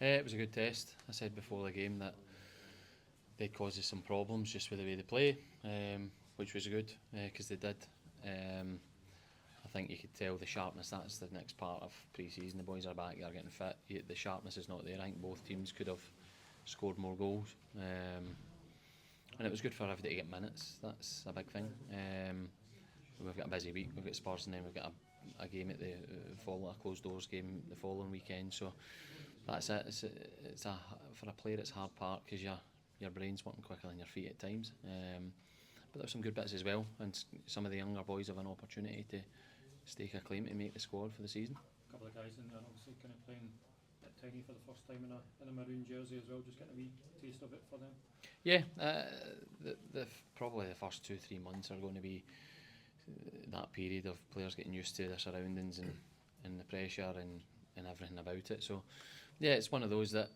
It was a good test. I said before the game that they'd cause us some problems just with the way they play, which was good because they did. Um, I think you could tell the sharpness. That's the next part of pre-season. The boys are back. They're getting fit. The sharpness is not there. I think both teams could have scored more goals, and it was good for everybody to get minutes. That's a big thing. We've got a busy week. We've got Spurs and then we've got a game at the a closed doors game the following weekend. So that's it. It's a for a player it's hard part because your brain's working quicker than your feet at times. But there's some good bits as well, and some of the younger boys have an opportunity to stake a claim to make the squad for the season. A couple of guys in there obviously kind of playing at Tiny for the first time in a maroon jersey as well, just getting a wee taste of it for them. Yeah, probably the first 2-3 months are going to be that period of players getting used to their surroundings and the pressure and everything about it. So yeah, it's one of those that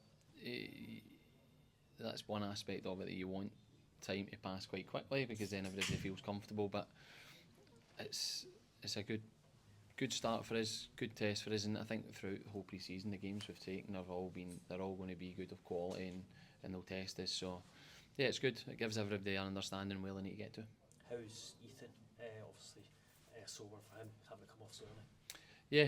that's one aspect of it that you want time to pass quite quickly because then everybody feels comfortable. But it's a good start for us, good test for us, and I think throughout the whole pre-season the games we've taken they're all going to be good of quality and they'll test us. So yeah, it's good. It gives everybody an understanding where they need to get to. How's Ethan? Obviously sober for him, having to come off so early. Yeah,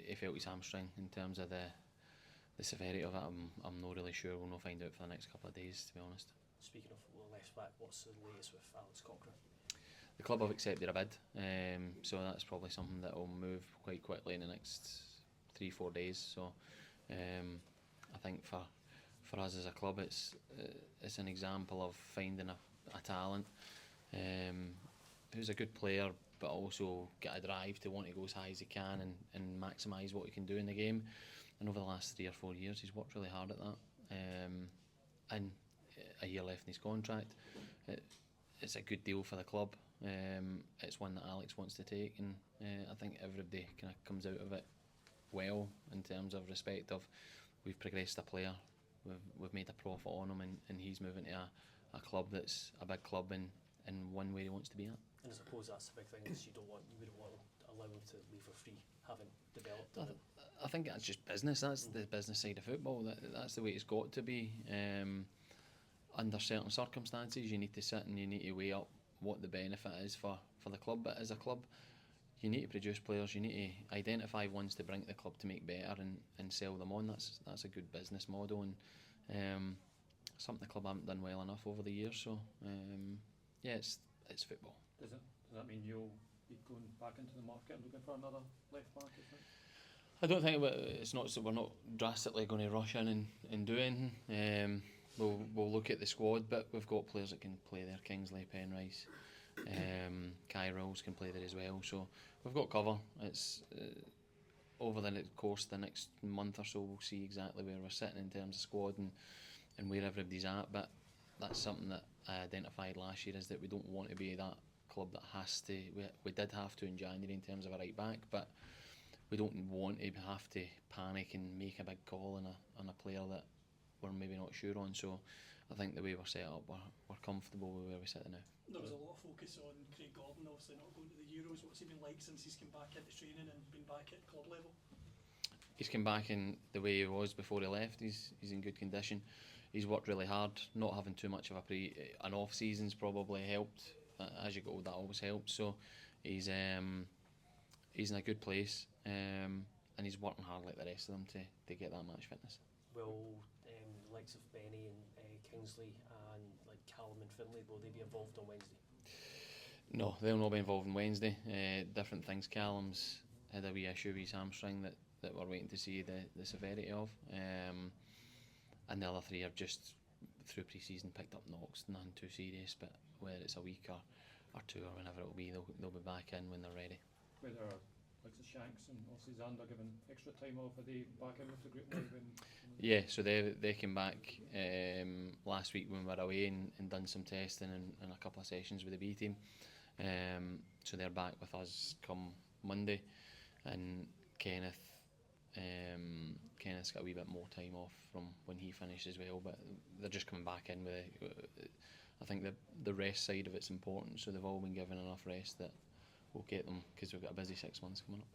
he felt his hamstring. In terms of the severity of it, I'm not really sure. We'll not find out for the next couple of days, to be honest. Speaking of left back, what's the latest with Alex Cochrane? The club have accepted a bid, so that's probably something that will move quite quickly in the next 3-4 days. So I think for us as a club, it's an example of finding a talent who's a good player, but also get a drive to want to go as high as he can and maximise what he can do in the game. And over the last 3 or 4 years, he's worked really hard at that. And a year left in his contract. It's a good deal for the club. It's one that Alex wants to take, and I think everybody kind of comes out of it well in terms of respect of we've progressed a player, we've made a profit on him, and he's moving to a club that's a big club and one where he wants to be at. And I suppose that's the big thing is you wouldn't want to allow him to leave for free, having developed. I think that's just business. That's the business side of football. That's the way it's got to be. Under certain circumstances, you need to sit and you need to weigh up what the benefit is for the club. But as a club, you need to produce players. You need to identify ones to bring to the club to make better and sell them on. That's a good business model, and something the club haven't done well enough over the years. So yeah, it's football. Does that mean you'll be going back into the market and looking for another left back? I don't think it's not. So we're not drastically going to rush in and do anything. We'll look at the squad, but we've got players that can play there. Kingsley, Penrice, Kai Rawls can play there as well. So we've got cover. It's over the course of the next month or so, we'll see exactly where we're sitting in terms of squad and where everybody's at. But that's something that I identified last year, is that we don't want to be that club that has to. We did have to in January in terms of a right back, but we don't want to have to panic and make a big call on a player that we're maybe not sure on. So I think the way we're set up, we're comfortable with where we're sitting now. There was a lot of focus on Craig Gordon obviously not going to the Euros. What's he been like since he's come back into training and been back at club level? He's come back in the way he was before he left. He's in good condition. He's worked really hard. Not having too much of an off season's probably helped. As you go, that always helps. So he's in a good place, and he's working hard like the rest of them to get that match fitness. Will the likes of Benny and Kingsley and like Callum and Finlay, will they be involved on Wednesday? No, they'll not be involved on Wednesday. Different things. Callum's had a wee issue with his hamstring that we're waiting to see the severity of, and the other three have just through pre-season picked up knocks, nothing too serious, but whether it's a week or 2 or whenever it'll be, they'll be back in when they're ready. Whether like the Shanks and obviously Xander given extra time off, are they back in with the group now? Yeah, so they came back last week when we were away and done some testing and a couple of sessions with the B team. So they're back with us come Monday, and Kenneth's got a wee bit more time off from when he finished as well, but they're just coming back in with I think the rest side of it's important, so they've all been given enough rest that we'll get them, because we've got a busy 6 months coming up.